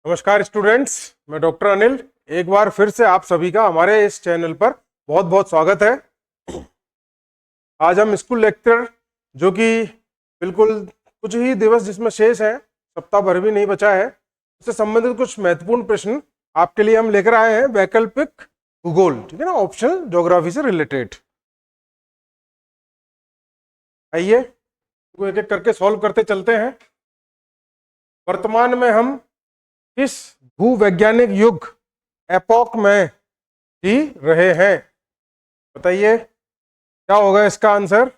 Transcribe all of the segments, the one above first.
नमस्कार स्टूडेंट्स, मैं डॉक्टर अनिल। एक बार फिर से आप सभी का हमारे इस चैनल पर बहुत बहुत स्वागत है। आज हम स्कूल लेक्चर जो कि बिल्कुल कुछ ही दिवस जिसमें शेष है, सप्ताह भर भी नहीं बचा है, उससे संबंधित कुछ महत्वपूर्ण प्रश्न आपके लिए हम लेकर आए हैं। वैकल्पिक भूगोल, ठीक है ना, ऑप्शनल ज्योग्राफी से रिलेटेड। आइए तो एक एक करके सॉल्व करते चलते हैं। वर्तमान में हम किस भूवैज्ञानिक युग एपोक में जी रहे हैं? बताइए क्या होगा इसका आंसर।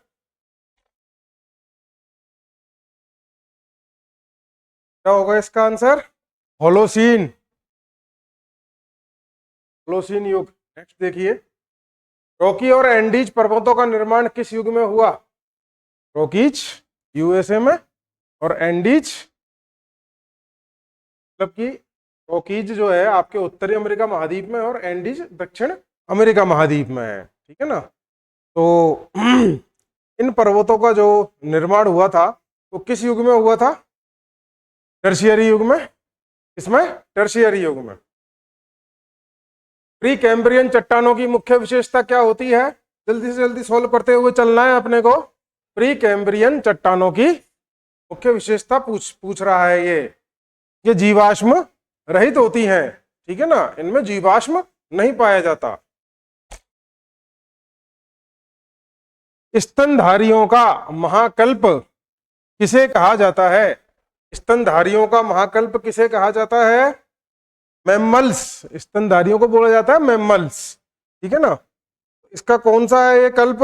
क्या होगा इसका आंसर? होलोसीन। होलोसीन युग। नेक्स्ट देखिए, रॉकी और एंडीज पर्वतों का निर्माण किस युग में हुआ? रॉकीज यूएसए में और एंडीज मतलब कि रॉकीज जो है आपके उत्तरी अमेरिका महाद्वीप में और एंडीज दक्षिण अमेरिका महाद्वीप में है, ठीक है ना। तो इन पर्वतों का जो निर्माण हुआ था वो किस युग में हुआ था? टर्शियरी युग में। इसमें टर्शियरी युग में। प्री कैम्ब्रियन चट्टानों की मुख्य विशेषता क्या होती है? जल्दी से जल्दी सॉल्व करते हुए चलना है अपने को। प्री कैम्ब्रियन चट्टानों की मुख्य विशेषता पूछ रहा है ये जीवाश्म रहित होती हैं, ठीक है ना, इनमें जीवाश्म नहीं पाया जाता। स्तनधारियों का महाकल्प किसे कहा जाता है? स्तनधारियों का महाकल्प किसे कहा जाता है? मैमल्स। स्तनधारियों को बोला जाता है मैमल्स, ठीक है ना। इसका कौन सा है ये कल्प?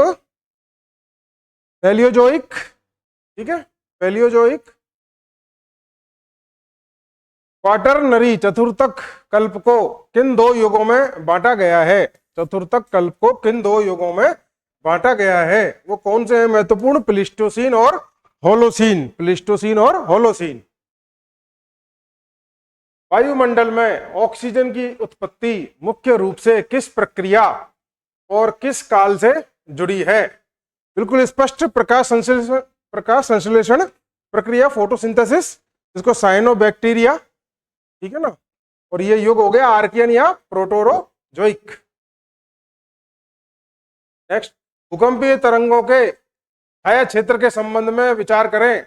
पैलियोजोइक, ठीक है, पैलियोजोइक। क्वाटरनरी चतुर्थक कल्प को किन दो युगों में बांटा गया है? चतुर्थक कल्प को किन दो युगों में बांटा गया है? वो कौन से हैं महत्वपूर्ण? प्लीस्टोसीन और होलोसीन। प्लीस्टोसीन और होलोसीन। वायुमंडल में ऑक्सीजन की उत्पत्ति मुख्य रूप से किस प्रक्रिया और किस काल से जुड़ी है? बिल्कुल स्पष्ट, प्रकाश संश्लेषण प्रक्रिया, फोटोसिंथेसिस, जिसको साइनोबैक्टीरिया, ठीक है ना। और ये युग हो गया आर्कियन या प्रोटोरोजोइक। नेक्स्ट, भूकंपीय तरंगों के छाया क्षेत्र के संबंध में विचार करें।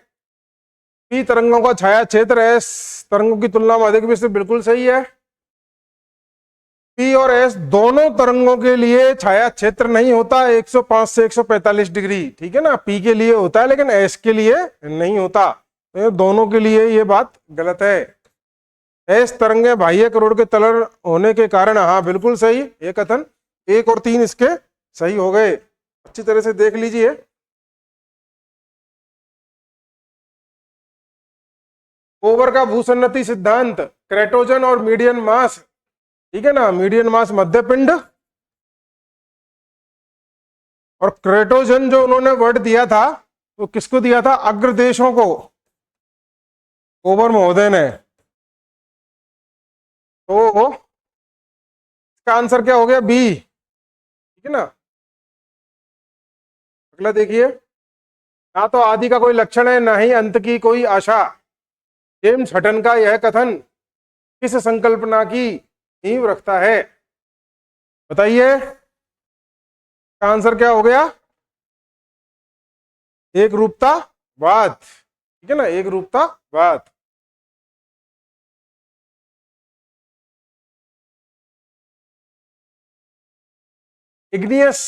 पी तरंगों का छाया क्षेत्र एस तरंगों की तुलना में अधिक विस्तृत, बिल्कुल सही है। पी और एस दोनों तरंगों के लिए छाया क्षेत्र नहीं होता 105 से 145 डिग्री, ठीक है ना। पी के लिए होता है लेकिन एस के लिए नहीं होता, तो दोनों के लिए ये बात गलत है। एस तरंगे बाह्य करोड़ के तलर होने के कारण, हाँ बिल्कुल सही, ये कथन 1 और 3 इसके सही हो गए। अच्छी तरह से देख लीजिए। ओवर का भूसन्नति सिद्धांत, क्रेटोजन और मीडियन मास, ठीक है ना। मीडियन मास मध्य पिंड और क्रेटोजन जो उन्होंने वर्ड दिया था वो किसको दिया था? अग्रदेशों को, ओवर महोदय ने। तो इसका आंसर क्या हो गया? बी, ठीक है ना। अगला देखिए, ना तो आदि का कोई लक्षण है ना ही अंत की कोई आशा। जेम्स हटन का यह कथन किस संकल्पना की नींव रखता है? बताइए, आंसर क्या हो गया? एक रूपतावाद, ठीक है ना, एक रूपतावाद। इग्नियस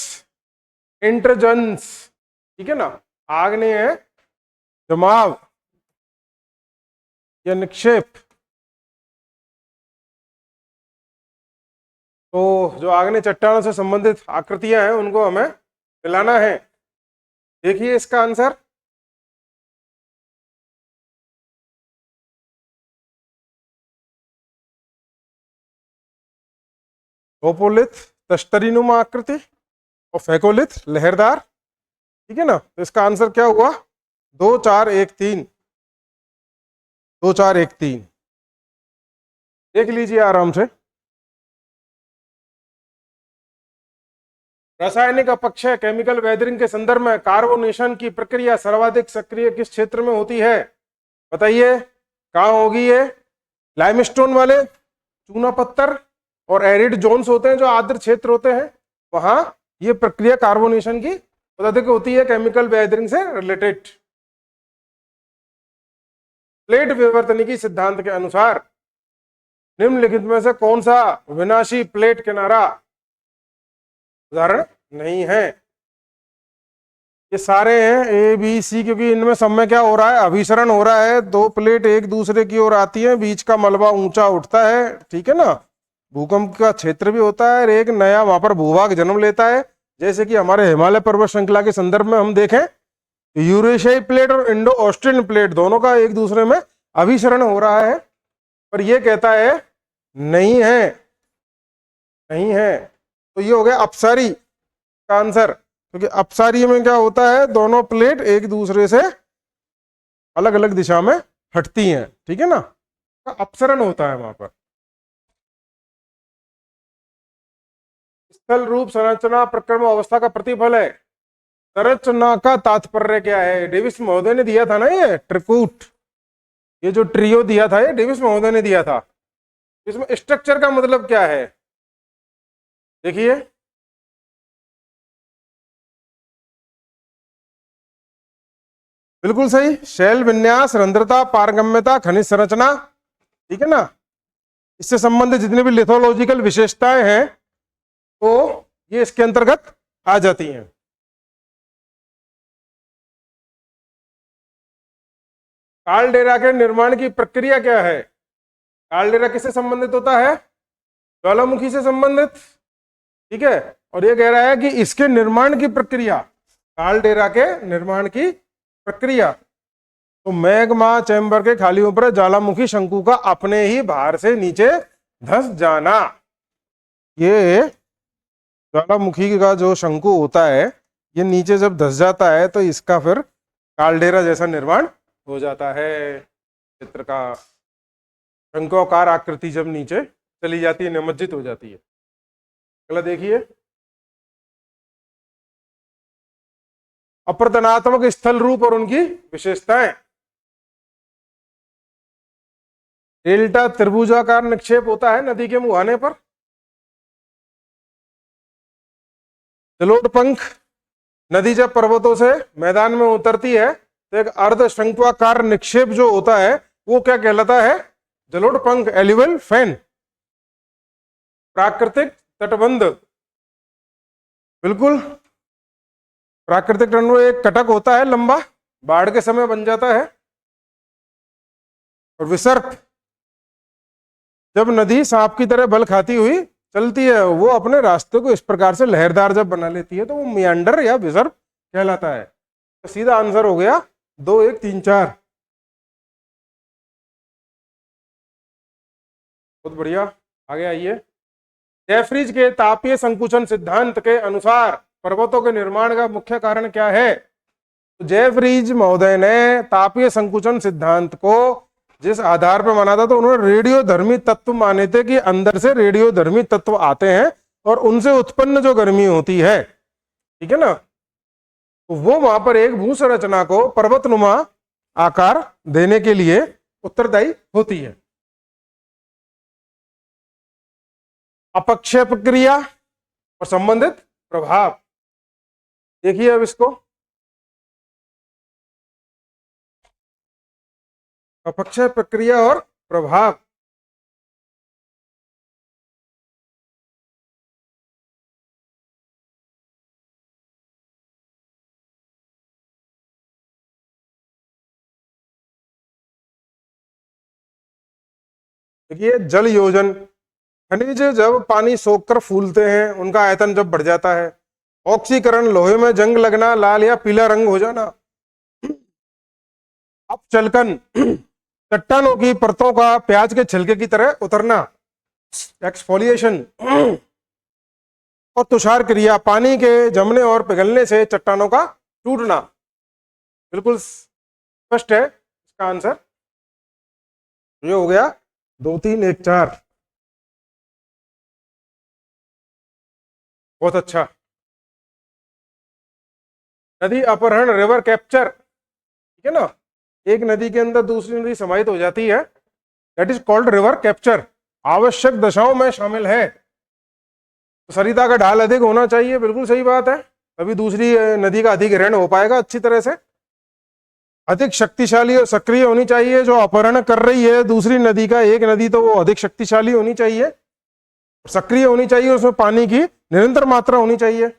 इंटरजेंस, ठीक है ना, आग्नेय जमाव या निक्षेप। तो जो आग्नेय चट्टानों से संबंधित आकृतियां हैं उनको हमें मिलाना है। देखिए इसका आंसर, होपोलिथ तश्तरीनुमा आकृति और फेकोलिथ लहरदार, ठीक है ना। तो इसका आंसर क्या हुआ? 2 4 1 3, 2 4 1 3। देख लीजिए आराम से। रासायनिक अपक्षय केमिकल वेदरिंग के संदर्भ में कार्बोनेशन की प्रक्रिया सर्वाधिक सक्रिय किस क्षेत्र में होती है? बताइए कहाँ होगी ये? लाइमस्टोन वाले चूना पत्थर और एरिड जोन्स होते हैं जो आर्द्र क्षेत्र होते हैं, वहां ये प्रक्रिया कार्बोनेशन की पद्धति होती है केमिकल वेदरिंग से रिलेटेड। प्लेट विवर्तनिकी सिद्धांत के अनुसार निम्नलिखित में से कौन सा विनाशी प्लेट किनारा उदाहरण नहीं है? ये सारे हैं ए बी सी, क्योंकि इनमें सब में क्या हो रहा है, अभिसरण हो रहा है, दो प्लेट एक दूसरे की ओर आती है, बीच का मलबा ऊंचा उठता है, ठीक है ना, भूकंप का क्षेत्र भी होता है और एक नया वहां पर भूभाग जन्म लेता है। जैसे कि हमारे हिमालय पर्वत श्रृंखला के संदर्भ में हम देखें, यूरेशियाई प्लेट और इंडो ऑस्ट्रेलियन प्लेट दोनों का एक दूसरे में अभिसरण हो रहा है, पर यह कहता है नहीं है, नहीं है। तो ये हो गया अपसारी का आंसर, क्योंकि अपसारी में क्या होता है, दोनों प्लेट एक दूसरे से अलग अलग दिशा में हटती हैं, ठीक है ना, अपसरण होता है वहां पर। स्थल रूप संरचना प्रक्रम अवस्था का प्रतिफल है। संरचना का तात्पर्य क्या है? डेविस महोदय ने दिया था ना ये त्रिकूट, ये जो ट्रियो दिया था ये डेविस महोदय ने दिया था। इसमें स्ट्रक्चर का मतलब क्या है, देखिए, बिल्कुल सही, शैल विन्यास, रंध्रता, पारगम्यता, खनिज संरचना, ठीक है ना, इससे संबंधित जितनी भी लिथोलॉजिकल विशेषताएं हैं तो ये इसके अंतर्गत आ जाती हैं। कालडेरा के निर्माण की प्रक्रिया क्या है? कालडेरा किससे संबंधित होता है? ज्वालामुखी से संबंधित, ठीक है, और ये कह रहा है कि इसके निर्माण की प्रक्रिया, कालडेरा के निर्माण की प्रक्रिया, तो मैग्मा चैम्बर के खालियों पर ज्वालामुखी शंकु का अपने ही भार से नीचे धंस जाना। ये ज्वालामुखी का जो शंकु होता है ये नीचे जब धंस जाता है तो इसका फिर कालडेरा जैसा निर्माण हो जाता है। चित्र का शंक्वाकार आकृति जब नीचे चली जाती है, निमज्जित हो जाती है। अगला देखिए, अप्रदनात्मक स्थल रूप और उनकी विशेषताएं। डेल्टा त्रिभुजाकार निक्षेप होता है नदी के मुहाने पर। जलोढ़ पंख, नदी जब पर्वतों से मैदान में उतरती है तो एक अर्ध शंक्वाकार निक्षेप जो होता है वो क्या कहलाता है? जलोढ़ पंख, एल्यूवल फैन। प्राकृतिक तटबंध, बिल्कुल, प्राकृतिक तटबंध एक कटक होता है लंबा, बाढ़ के समय बन जाता है। और विसर्प, जब नदी सांप की तरह बल खाती हुई चलती है, वो अपने रास्ते को इस प्रकार से लहरदार जब बना लेती है तो वो मियांडर या विसर्प कहलाता है। तो सीधा आंसर हो गया 2, 1, 3, 4। बहुत बढ़िया, आगे आइए। जेफ्रीज के तापीय संकुचन सिद्धांत के अनुसार पर्वतों के निर्माण का मुख्य कारण क्या है? तो जेफ्रीज महोदय ने तापीय संकुचन सिद्धांत को जिस आधार पर माना था, तो उन्होंने रेडियोधर्मी तत्व माने थे कि अंदर से रेडियोधर्मी तत्व आते हैं और उनसे उत्पन्न जो गर्मी होती है, ठीक है ना, तो वो वहां पर एक भू संरचना को पर्वतनुमा आकार देने के लिए उत्तरदायी होती है। अपक्षय प्रक्रिया और संबंधित प्रभाव, देखिए अब इसको, अपक्षय प्रक्रिया और प्रभाव। देखिए, जल योजन, खनिज जब पानी सोखकर फूलते हैं उनका आयतन जब बढ़ जाता है। ऑक्सीकरण, लोहे में जंग लगना, लाल या पीला रंग हो जाना। अपचलकन, चट्टानों की परतों का प्याज के छिलके की तरह उतरना, एक्सफोलिएशन। और तुषार क्रिया, पानी के जमने और पिघलने से चट्टानों का टूटना। बिल्कुल स्पष्ट है इसका आंसर, ये हो गया 2, 3, 1, 4। बहुत अच्छा। नदी अपहरण, रिवर कैप्चर, ठीक है ना, एक नदी के अंदर दूसरी नदी समाहित हो जाती है that is called river capture, आवश्यक दशाओं में शामिल है। तो सरिता का ढाल अधिक होना चाहिए, बिल्कुल सही बात है, तभी दूसरी नदी का अधिग्रहण हो पाएगा अच्छी तरह से। अधिक शक्तिशाली और सक्रिय होनी चाहिए, जो अपहरण कर रही है दूसरी नदी का एक नदी, तो वो अधिक शक्तिशाली होनी चाहिए, सक्रिय होनी चाहिए, उसमें पानी की निरंतर मात्रा होनी चाहिए।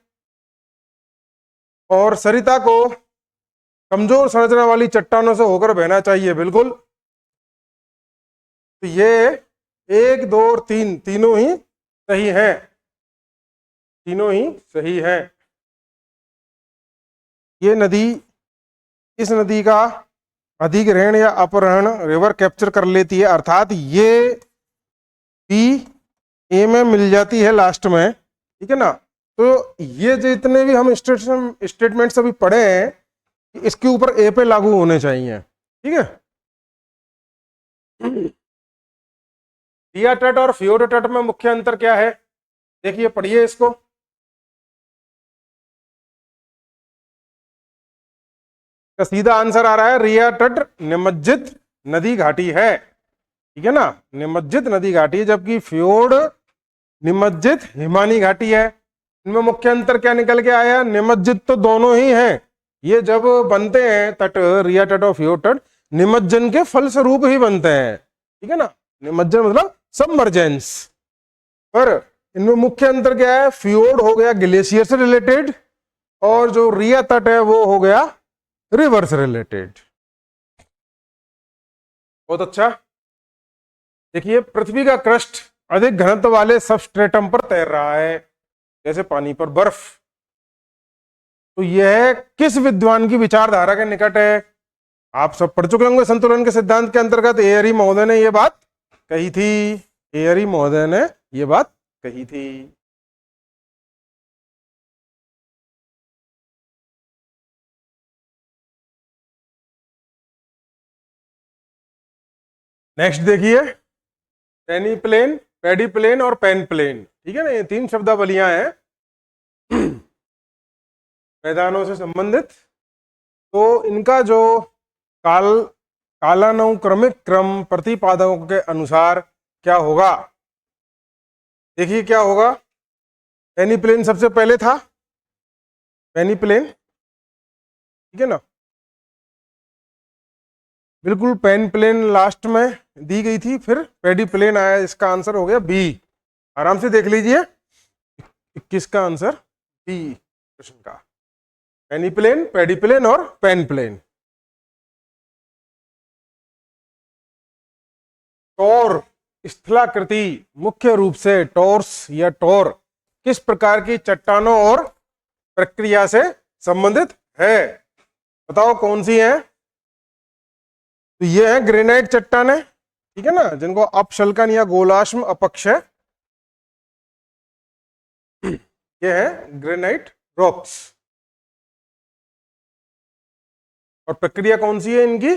और सरिता को कमजोर संरचना वाली चट्टानों से होकर बहना चाहिए, बिल्कुल। तो ये 1, 2 और 3 तीनों ही सही हैं, तीनों ही सही हैं। ये नदी, इस नदी का अधिग्रहण या अपहरण रिवर कैप्चर कर लेती है, अर्थात ये बी ए में मिल जाती है लास्ट में, ठीक है ना। तो ये जितने भी हम स्टेटमेंट्स अभी पढ़े हैं, इसके ऊपर ए पे लागू होने चाहिए, ठीक है। रिया तट और फ्योर्ड तट में मुख्य अंतर क्या है, देखिए पढ़िए इसको। का सीधा आंसर आ रहा है, रिया तट निमज्जित नदी घाटी है, ठीक है ना, निमज्जित नदी घाटी है, जबकि फ्योर्ड निमज्जित हिमानी घाटी है। इनमें मुख्य अंतर क्या निकल के आया, निमज्जित तो दोनों ही हैं, ये जब बनते हैं तट, रिया तट और फ्योर्ड तट निमज्जन के फलस्वरूप ही बनते हैं, ठीक है ना, निमज्जन मतलब सबमर्जेंस। पर इनमें मुख्य अंतर क्या है, फ्योर्ड हो गया ग्लेशियर से रिलेटेड, और जो रिया तट है वो हो गया रिवर से रिलेटेड। बहुत अच्छा। देखिए पृथ्वी का क्रस्ट अधिक घनत्व वाले सबस्ट्रेटम पर तैर रहा है, जैसे पानी पर बर्फ। तो यह किस विद्वान की विचारधारा के निकट है, आप सब पढ़ चुके होंगे संतुलन के सिद्धांत के अंतर्गत एयरी महोदय ने यह बात कही थी, एयरी महोदय ने यह बात कही थी। नेक्स्ट देखिए, पेनी प्लेन, पैडी प्लेन और पेन प्लेन, ठीक है ना, ये 3 शब्दावलियां हैं मैदानों से संबंधित। तो इनका जो कालानुक्रमिक क्रम प्रतिपादकों के अनुसार क्या होगा, देखिए क्या होगा। पेनी प्लेन सबसे पहले था, पेनी प्लेन, ठीक है ना, बिल्कुल पेन प्लेन लास्ट में दी गई थी, फिर पैडी प्लेन आया, इसका आंसर हो गया बी। आराम से देख लीजिए 21 का आंसर बी प्रश्न का, पेनी प्लेन, पैडी प्लेन और पेन प्लेन। टोर स्थलाकृति मुख्य रूप से टोर्स या टोर किस प्रकार की चट्टानों और प्रक्रिया से संबंधित है, बताओ कौन सी है। तो ये है ग्रेनाइट चट्टानें, ठीक है ना, जिनको अपशल्कन या गोलाश्म अपक्ष है, ये है ग्रेनाइट रॉक्स। और प्रक्रिया कौन सी है इनकी,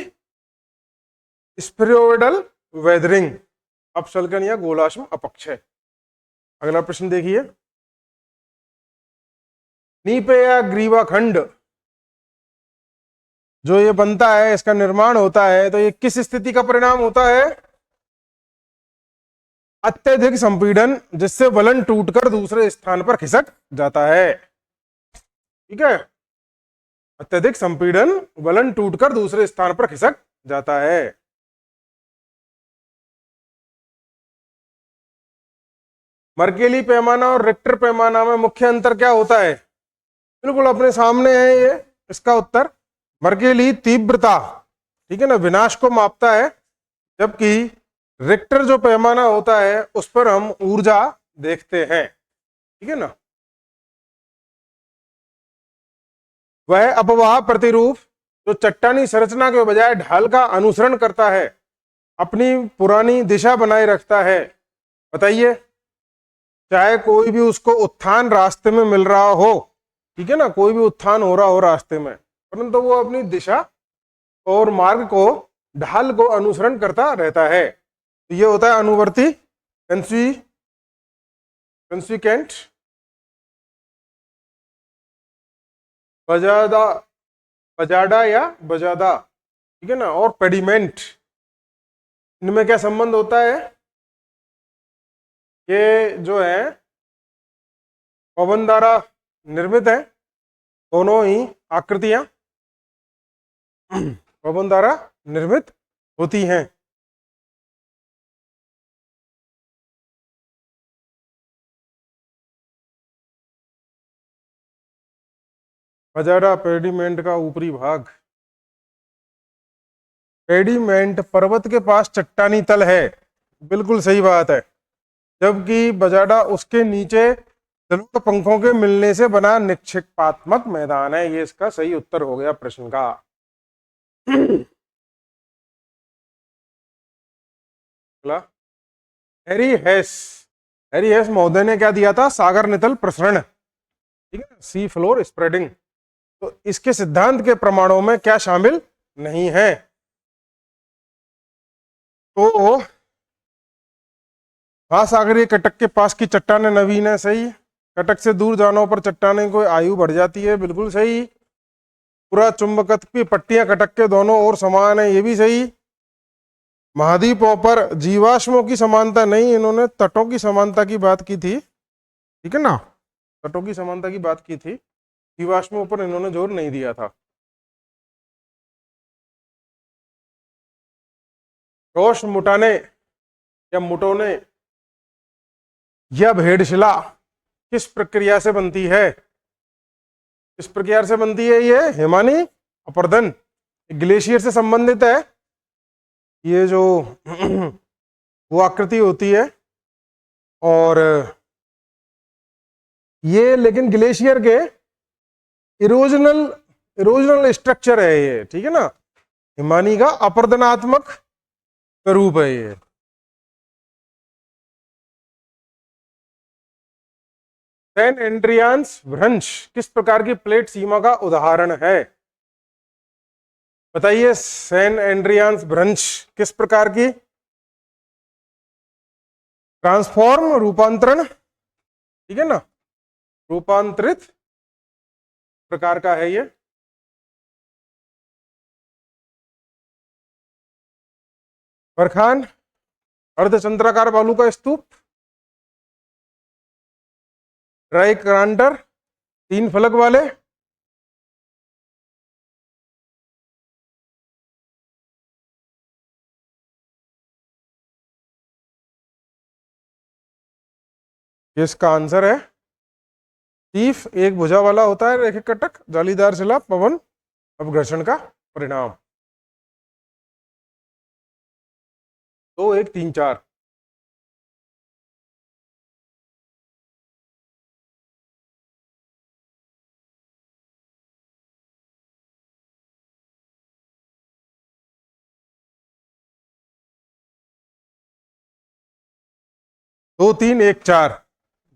स्फेरोइडल वेदरिंग, अपशल्कन या गोलाश्म अपक्ष है। अगला प्रश्न देखिए, नीपे या ग्रीवा खंड जो ये बनता है, इसका निर्माण होता है, तो ये किस स्थिति का परिणाम होता है, अत्यधिक संपीड़न, जिससे वलन टूटकर दूसरे स्थान पर खिसक जाता है, ठीक है, अत्यधिक संपीड़न, वलन टूटकर दूसरे स्थान पर खिसक जाता है। मर्केली पैमाना और रिक्टर पैमाना में मुख्य अंतर क्या होता है, बिल्कुल अपने सामने है ये इसका उत्तर। मर्केली तीव्रता, ठीक है ना, विनाश को मापता है, जबकि रिक्टर जो पैमाना होता है उस पर हम ऊर्जा देखते हैं, ठीक है ना। वह अपवाह प्रतिरूप जो चट्टानी संरचना के बजाय ढाल का अनुसरण करता है, अपनी पुरानी दिशा बनाए रखता है, बताइए। चाहे कोई भी उसको उत्थान रास्ते में मिल रहा हो, ठीक है ना, कोई भी उत्थान हो रहा हो रास्ते में, परंतु वो अपनी दिशा और मार्ग को, ढाल को अनुसरण करता रहता है। तो ये होता है अनुवर्ती कंसिक्वेंट बजाडा या बजादा, ठीक है ना, और पेडिमेंट, इनमें क्या संबंध होता है? ये जो है पवन द्वारा निर्मित है, दोनों ही आकृतियां पवन द्वारा निर्मित होती हैं। बजारा पेडिमेंट का ऊपरी भाग, पेडिमेंट पर्वत के पास चट्टानी तल है, बिल्कुल सही बात है, जबकि बजाडा उसके नीचे जलोढ़ पंखों के मिलने से बना निक्षेपात्मक मैदान है। ये इसका सही उत्तर हो गया प्रश्न का। हैरी हेस, हैरी हेस महोदय ने क्या दिया था? सागर नितल प्रसरण, ठीक है, सी फ्लोर स्प्रेडिंग। तो इसके सिद्धांत के प्रमाणों में क्या शामिल नहीं है? तो महासागरीय कटक के पास की चट्टानें नवीन है, सही। कटक से दूर जाने पर चट्टानें को आयु बढ़ जाती है, बिल्कुल सही। पूरा चुंबकत्व की पट्टियां कटक के दोनों ओर समान है, ये भी सही। महाद्वीपों पर जीवाश्मों की समानता नहीं, इन्होंने तटों की समानता की बात की थी, ठीक है ना, तटों की समानता की बात की थी, जीवाश्मों पर इन्होंने जोर नहीं दिया था। रोश मुटाने या मुटोने या भेड़शिला किस प्रक्रिया से बनती है? किस प्रक्रिया से बनती है? ये हिमानी अपरदन, ग्लेशियर से संबंधित है। ये जो वो आकृति होती है, और ये लेकिन ग्लेशियर के इरोजनल स्ट्रक्चर है ये, ठीक है ना, हिमानी का अपरदनात्मक स्वरूप है ये। सैन एंड्रियान्स भ्रंश किस प्रकार की प्लेट सीमा का उदाहरण है? बताइए, सैन एंड्रियान्स भ्रंश किस प्रकार की? ट्रांसफॉर्म, रूपांतरण, ठीक है ना, रूपांतरित प्रकार का है ये। बरखान अर्धचंद्राकार बालू का स्तूप, ट्राइक्रांटर 3 फलक वाले, इसका आंसर है टीफ, एक भुजा वाला होता है रेखिक कटक, जालीदार शिला, पवन अपघर्षण का परिणाम। 2 1 3 4। दो तीन एक चार,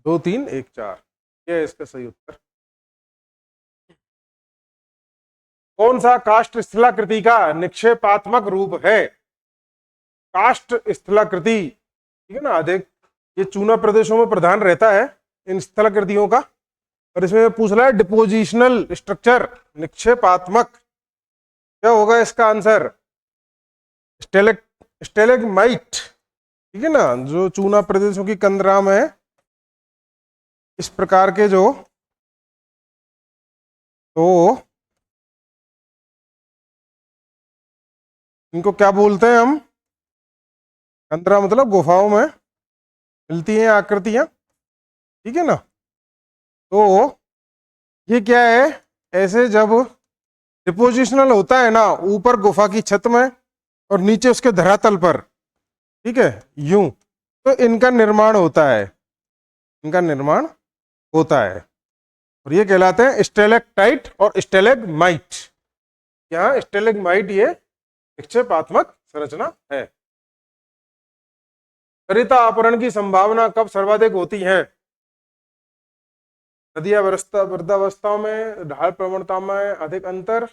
2 3 1 4, यह है इसका सही उत्तर। कौन सा काष्ठ स्थलाकृति का निक्षेपात्मक रूप है? काष्ठ स्थलाकृति, ठीक है ना, अधिक ये चूना प्रदेशों में प्रधान रहता है इन स्थलाकृतियों का, और इसमें पूछ रहा है डिपोजिशनल स्ट्रक्चर, निक्षेपात्मक, क्या होगा इसका आंसर? स्टेलेगमाइट, ठीक है ना, जो चूना प्रदेशों की कंदराम है, इस प्रकार के जो, तो इनको क्या बोलते हैं हम? कंदरा मतलब गुफाओं में मिलती हैं आकृतियां, ठीक है ना। तो ये क्या है? ऐसे जब डिपोजिशनल होता है ना, ऊपर गुफा की छत में और नीचे उसके धरातल पर, ठीक है, यूं, तो इनका निर्माण होता है, इनका निर्माण होता है, और ये कहलाते हैं स्टेलेक्टाइट और स्टेलेगमाइट। यहाँ स्टेलेगमाइट ये निक्षेपात्मक संरचना है। सरिता अपहरण की संभावना कब सर्वाधिक होती है? नदी वृद्धावस्था में, ढाल प्रवणता में अधिक अंतर,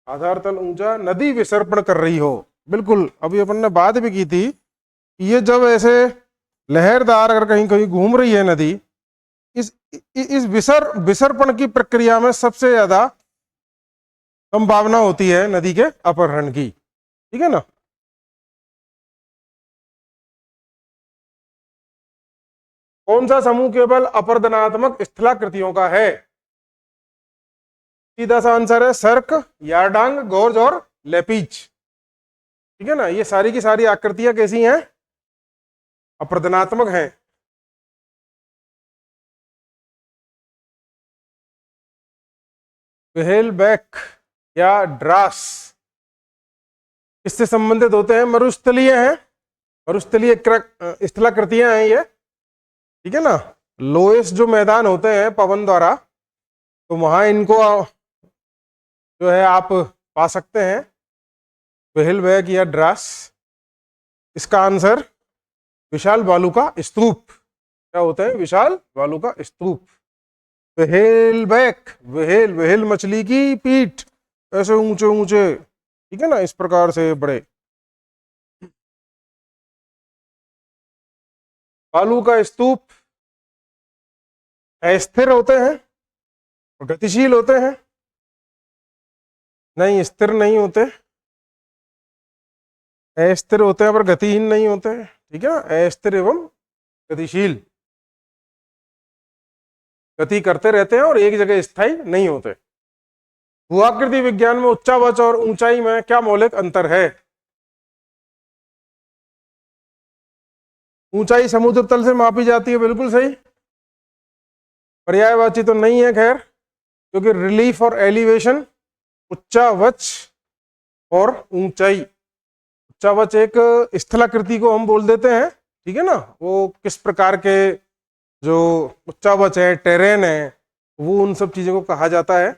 आधार तल ऊंचा, नदी विसर्पण कर रही हो, बिल्कुल अभी अपन ने बात भी की थी, ये जब ऐसे लहरदार अगर कहीं कहीं घूम रही है नदी, इस विसर्पण की प्रक्रिया में सबसे ज्यादा संभावना होती है नदी के अपहरण की, ठीक है ना। कौन सा समूह केवल अपरदनात्मक स्थलाकृतियों का है? सीधा सा आंसर है सर्क, यारडांग, गोर्ज और लेपिज। ठीक है ना, ये सारी की सारी आकृतियां कैसी हैं? अपरदनात्मक हैं। वेहेलबेक या ड्रास किससे संबंधित होते हैं? मरुस्थलीय हैं, मरुस्थलीय स्थलाकृतियां हैं ये। ठीक है ना, लोएस्ट जो मैदान होते हैं पवन द्वारा, तो वहां इनको जो है आप पा सकते हैं, वेहेलबेक या ड्रास। इसका आंसर विशाल बालू का स्तूप। क्या होता है? विशाल बालू का स्तूप। वेहेलबेक, वेहेल, वेहेल मछली की पीठ, ऐसे ऊंचे ऊंचे, ठीक है ना, इस प्रकार से बड़े। बालू का स्तूप अस्थिर होते हैं और गतिशील होते हैं। नहीं, स्थिर नहीं होते, अस्थिर होते हैं पर गतिहीन नहीं होते। ठीक है ना, अस्थिर एवं गतिशील, गति करते रहते हैं और एक जगह स्थायी नहीं होते। भूआकृति विज्ञान में उच्चावच और ऊंचाई में क्या मौलिक अंतर है? ऊंचाई समुद्र तल से मापी जाती है, बिल्कुल सही। पर्यायवाची तो नहीं है खैर, क्योंकि रिलीफ और एलिवेशन, उच्चावच और ऊंचाई। उच्चावच एक स्थलाकृति को हम बोल देते हैं, ठीक है ना, वो किस प्रकार के जो उच्चावच है, टेरेन है, वो उन सब चीजों को कहा जाता है।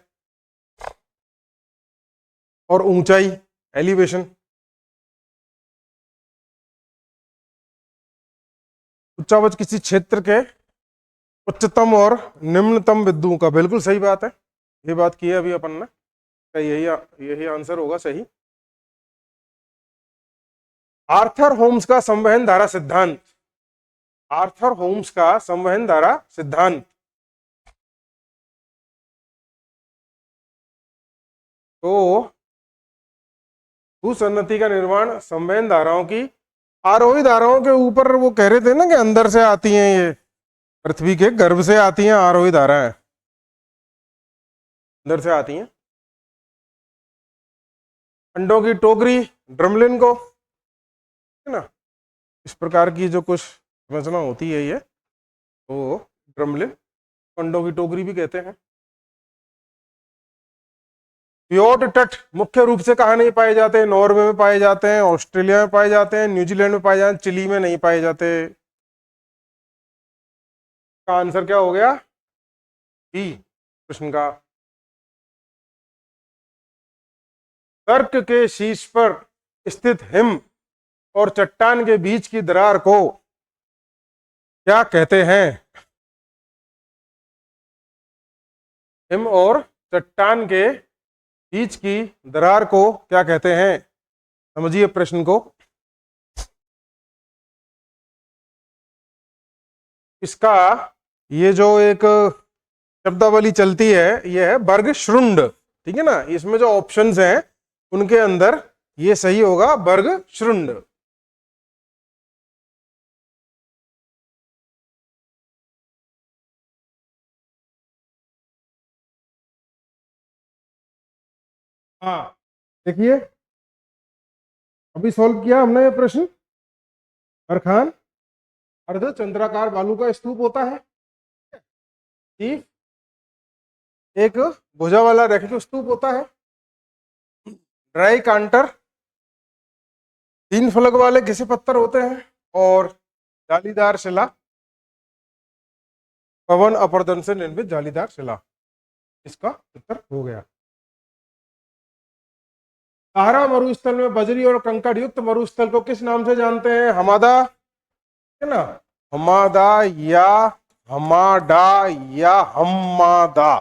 और ऊंचाई, एलिवेशन। उच्चावच किसी क्षेत्र के उच्चतम और निम्नतम बिंदुओं का, बिल्कुल सही बात है, ये बात की है अभी अपन ने, यही आंसर होगा सही। आर्थर होम्स का संवहन धारा सिद्धांत, आर्थर होम्स का संवहन धारा सिद्धांत। तो भूसन्नति का निर्माण संवहन धाराओं की, आरोही धाराओं के ऊपर वो कह रहे थे ना कि अंदर से आती हैं, ये पृथ्वी के गर्भ से आती हैं आरोही धाराएं, अंदर से आती हैं। अंडों की टोकरी, ड्रमलिन को, है ना, इस प्रकार की जो कुछ संरचना होती है ये, तो ड्रमलिन, अंडों की टोकरी भी कहते हैं। फ्योर्ड तट मुख्य रूप से कहाँ नहीं पाए जाते? नॉर्वे में पाए जाते हैं, ऑस्ट्रेलिया में पाए जाते हैं, न्यूजीलैंड में पाए जाते हैं, चिली में नहीं पाए जाते। का आंसर क्या हो गया? बी प्रश्न का। तर्क के शीर्ष पर स्थित हिम और चट्टान के बीच की दरार को क्या कहते हैं? हिम और चट्टान के बीच की दरार को क्या कहते हैं? समझिए प्रश्न को। इसका ये जो एक शब्दावली चलती है, ये है बर्गश्रुंड। ठीक है ना, इसमें जो ऑप्शंस हैं उनके अंदर ये सही होगा, बर्गश्रुंड। हाँ, देखिए अभी सॉल्व किया हमने ये प्रश्न। बरखान अर्धचंद्राकार बालू का स्तूप होता है, ठीक, एक भुजा वाला रेखिक स्तूप होता है। ड्राई कांटर, तीन फलक वाले घिसे पत्थर होते हैं, और जालीदार शिला, पवन अपरदन से निर्मित जालीदार शिला। इसका उत्तर हो गया। सहारा मरुस्थल में बजरी और कंकड़ युक्त मरुस्थल को किस नाम से जानते हैं? हमादा, है ना, हमादा या हमाडा या हम्मादा।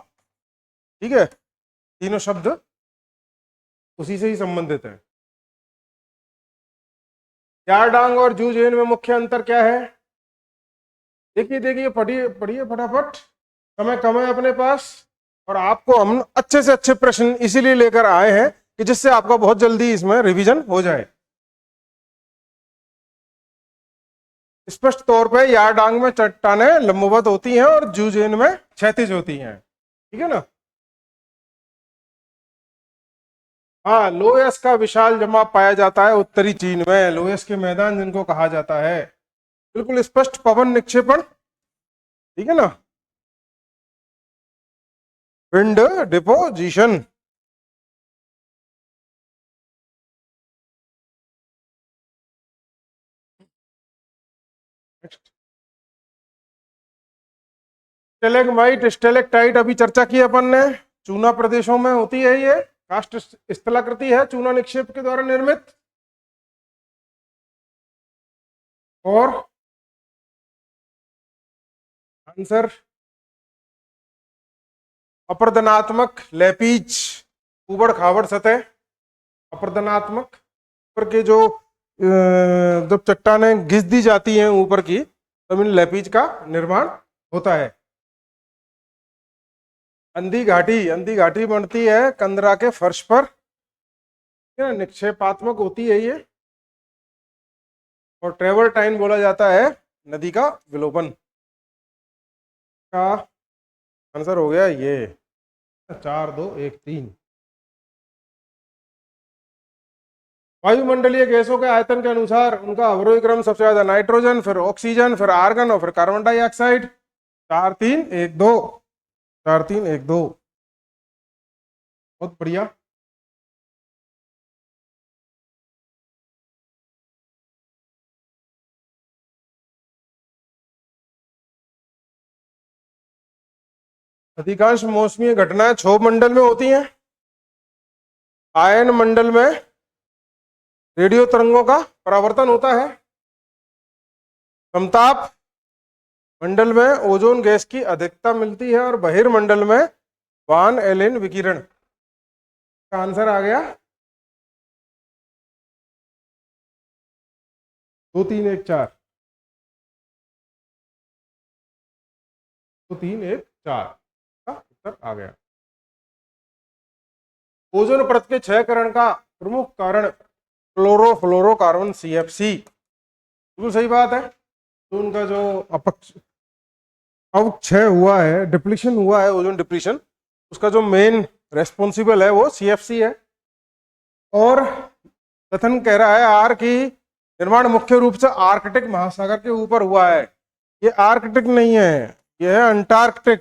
ठीक है, तीनों शब्द उसी से ही संबंधित है। यारडांग और जूजेन में मुख्य अंतर क्या है? देखिए देखिए, पढ़िए पढ़िए फटाफट, समय कम है अपने पास, और आपको हम अच्छे से अच्छे प्रश्न इसीलिए लेकर आए हैं कि जिससे आपका बहुत जल्दी इसमें रिवीजन हो जाए। स्पष्ट तौर पे यारडांग में चट्टानें लंबवत होती हैं और जूजेन में क्षैतिज होती हैं, ठीक है ना। हाँ, लोयस का विशाल जमा पाया जाता है उत्तरी चीन में, लोयस के मैदान जिनको कहा जाता है। बिल्कुल स्पष्ट पवन निक्षेपण, ठीक है ना। विंड डिपोजिशन, स्टेलेगमाइट स्टेलेक्टाइट अभी चर्चा की अपन ने, चूना प्रदेशों में होती है ये, काष्ठ स्थलाकृति है, चूना निक्षेप के द्वारा निर्मित। और आंसर अपर्दनात्मक लेपीज, उबड़ खाबड़ सतह, अपर्दनात्मक, ऊपर के जो जब चट्टानें घिस दी जाती हैं ऊपर की, तब इन लेपीज का निर्माण होता है। अंधी घाटी बनती है कंदरा के फर्श पर, निक्षेपात्मक होती है ये। और ट्रेवर्टाइन बोला जाता है नदी का विलोपन। का आंसर हो गया ये 4 2 1 3। वायुमंडलीय गैसों के आयतन के अनुसार उनका अवरोही क्रम सबसे ज्यादा नाइट्रोजन, फिर ऑक्सीजन, फिर आर्गन और फिर कार्बन डाइऑक्साइड। 4 3 1 2, 4 3 1 2, बहुत बढ़िया। अधिकांश मौसमी घटनाएं क्षोभ मंडल में होती हैं। आयन मंडल में रेडियो तरंगों का परावर्तन होता है। समताप मंडल में ओजोन गैस की अधिकता मिलती है और बहिर्मंडल में वान एलेन विकिरण। का आंसर आ गया 2 3 1 4, 2 3 1 4 का उत्तर आ गया। ओजोन परत के क्षयकरण का प्रमुख कारण क्लोरोफ्लोरोकार्बन CFC, बिल्कुल सही बात है। तो उनका जो अवक्षय हुआ है, डिप्लीशन हुआ है, ओजोन डिप्लीशन, उसका जो मेन रेस्पॉन्सिबल है वो CFC है। और कथन कह रहा है आर की निर्माण मुख्य रूप से आर्कटिक महासागर के ऊपर हुआ है। ये आर्कटिक नहीं है, ये है अंटार्कटिक,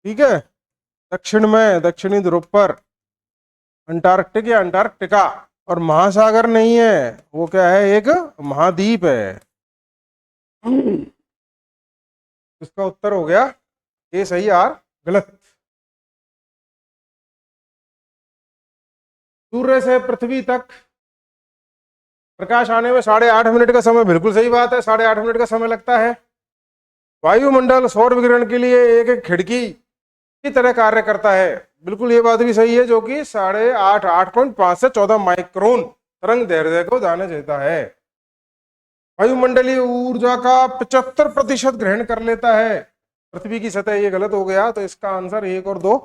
ठीक है, दक्षिण में, दक्षिणी ध्रुव पर अंटार्कटिक या अंटार्कटिका। और महासागर नहीं है, वो क्या है, एक महाद्वीप है। इसका उत्तर हो गया ए सही, आर गलत। सूर्य से पृथ्वी तक प्रकाश आने में 8.5 मिनट का समय, बिल्कुल सही बात है, 8.5 मिनट का समय लगता है। वायुमंडल सौर विकिरण के लिए एक एक खिड़की की तरह कार्य करता है, बिल्कुल ये बात भी सही है, जो कि 8.5 से 14 माइक्रोन तरंग दैर्ध्य को जाने देता है। वायुमंडलीय ऊर्जा का 75% ग्रहण कर लेता है पृथ्वी की सतह, ये गलत हो गया, तो इसका आंसर 1 और 2।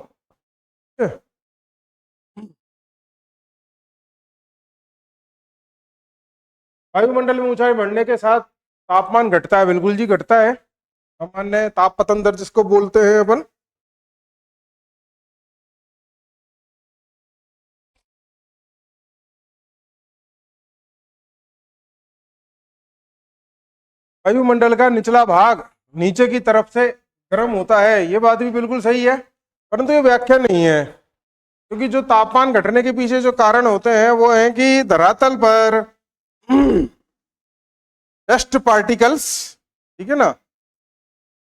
वायुमंडल में ऊंचाई बढ़ने के साथ तापमान घटता है, बिल्कुल जी घटता है, सामान्य ताप पतन दर जिसको बोलते हैं अपन। वायुमंडल का निचला भाग नीचे की तरफ से गर्म होता है, ये बात भी बिल्कुल सही है, परंतु ये व्याख्या नहीं है, क्योंकि जो तापमान घटने के पीछे जो कारण होते हैं वो है कि धरातल पर डस्ट पार्टिकल्स, ठीक है ना,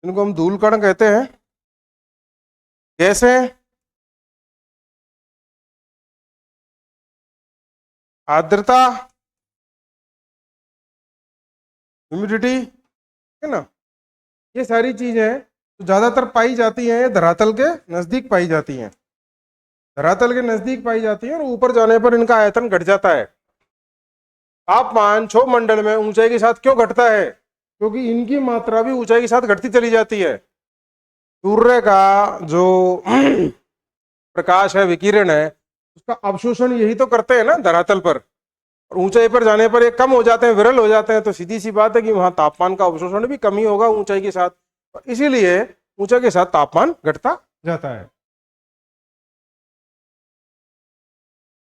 इनको हम धूल कण कहते हैं, गैसें, आर्द्रता, ह्यूमिडिटी, है ना, ये सारी चीजें तो ज्यादातर पाई जाती हैं धरातल के नजदीक पाई जाती हैं, धरातल के नजदीक पाई जाती हैं, और ऊपर जाने पर इनका आयतन घट जाता है। तापमान क्षोभ मंडल में ऊंचाई के साथ क्यों घटता है, क्योंकि इनकी मात्रा भी ऊंचाई के साथ घटती चली जाती है। सूर्य का जो प्रकाश है, विकिरण है, उसका अवशोषण यही तो करते हैं ना धरातल पर, और ऊंचाई पर जाने पर ये कम हो जाते हैं, विरल हो जाते हैं, तो सीधी सी बात है कि वहां तापमान का अवशोषण भी कमी होगा ऊंचाई के साथ, इसीलिए ऊंचाई के साथ तापमान घटता जाता है।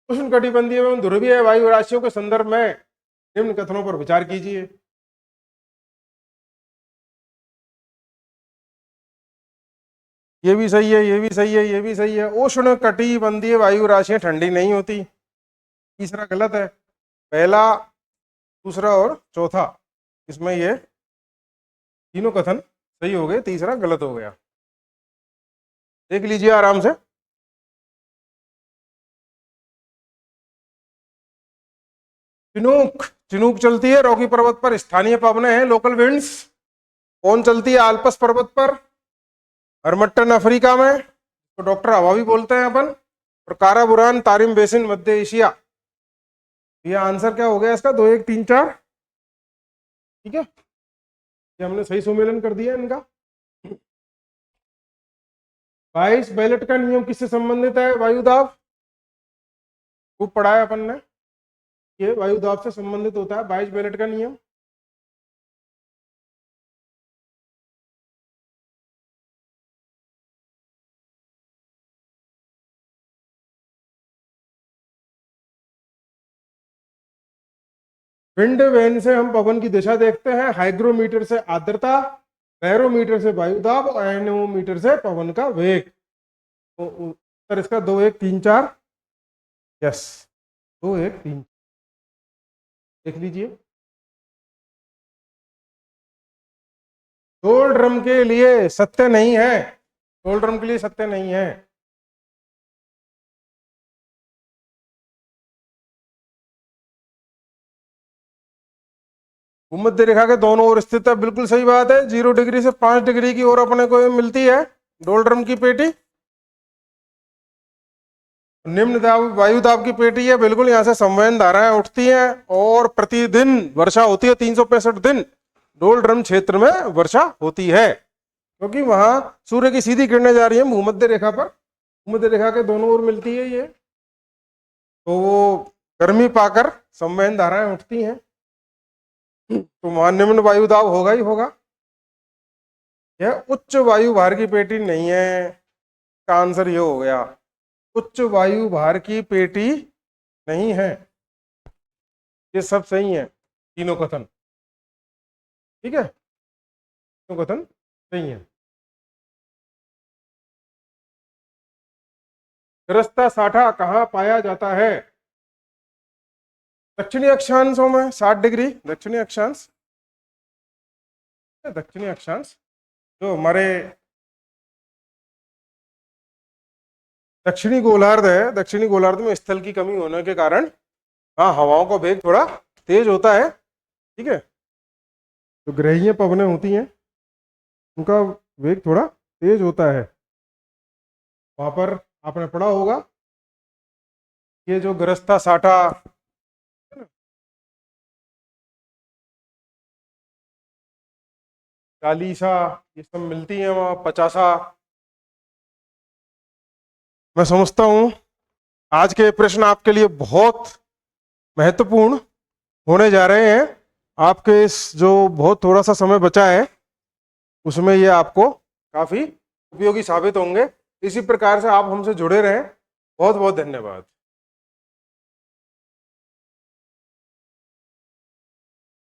उष्णकटिबंधीय एवं ध्रुवीय वायु राशियों के संदर्भ में निम्न कथनों पर विचार कीजिए। ये भी सही है, ये भी सही है, ये भी सही है। उष्ण कटिबंधीय वायु राशियां ठंडी नहीं होती, तीसरा गलत है। पहला, दूसरा और चौथा, इसमें ये तीनों कथन सही हो गए, तीसरा गलत हो गया। देख लीजिए आराम से। चिनूक, चिनूक चलती है रॉकी पर्वत पर, स्थानीय पवनें हैं, लोकल विंड्स। कौन चलती है आल्पस पर्वत पर? हरमट्टन अफ्रीका में, तो डॉक्टर हवा भी बोलते हैं अपन। और काराबुरान तारिम बेसिन मध्य एशिया। ये आंसर क्या हो गया इसका? 2 1 3 4। ठीक है, ये हमने सही सुमेलन कर दिया इनका। 22 बेलेट का नियम किससे संबंधित है? वायुदाब, खूब पढ़ा है अपन ने, ये वायुदाब से संबंधित होता है 22 बेलेट का नियम। विंड वैन से हम पवन की दिशा देखते हैं, हाइग्रोमीटर से आर्द्रता, बैरोमीटर से वायुदाब और एनोमीटर से पवन का वेग। तो उत्तर इसका 2 1 3 4। यस, 2 1 3। देख लीजिए। डोल ड्रम के लिए सत्य नहीं है, डोल ड्रम के लिए सत्य नहीं है। भूमध्य रेखा के दोनों ओर स्थित है, बिल्कुल सही बात है। 0 डिग्री से 5 डिग्री की ओर अपने को मिलती है डोल ड्रम की पेटी। निम्न दाब वायु दाब की पेटी है, बिल्कुल यहाँ से संवहन धाराएं उठती हैं और प्रतिदिन वर्षा होती है। 365 दिन डोल ड्रम क्षेत्र में वर्षा होती है, क्योंकि वहां सूर्य की सीधी किरणें जा रही है भूमध्य रेखा पर, भूमध्य रेखा के दोनों ओर मिलती है ये, तो वो गर्मी पाकर संवहन धाराएं उठती हैं, तो वहां निम्न वायु दाब होगा ही होगा। यह उच्च वायु भार की पेटी नहीं है, का आंसर ये हो गया, उच्च वायु भार की पेटी नहीं है। ये सब सही है, तीनों कथन। ठीक है, तीनों कथन सही है। गरजता साठा कहाँ पाया जाता है? दक्षिणी अक्षांशों में, 60 डिग्री दक्षिणी अक्षांश, दक्षिणी अक्षांश जो हमारे दक्षिणी गोलार्ध है, दक्षिणी गोलार्ध में स्थल की कमी होने के कारण हाँ हवाओं का वेग थोड़ा तेज होता है। ठीक है, तो ग्रहीय पवनें होती हैं उनका वेग थोड़ा तेज होता है। वहां पर आपने पढ़ा होगा ये जो गरजता साठा, चालीसा, ये सब मिलती हैं वहां, 50। मैं समझता हूं आज के प्रश्न आपके लिए बहुत महत्वपूर्ण होने जा रहे हैं। आपके इस जो बहुत थोड़ा सा समय बचा है उसमें ये आपको काफी उपयोगी साबित होंगे। इसी प्रकार से आप हमसे जुड़े रहें। बहुत बहुत धन्यवाद।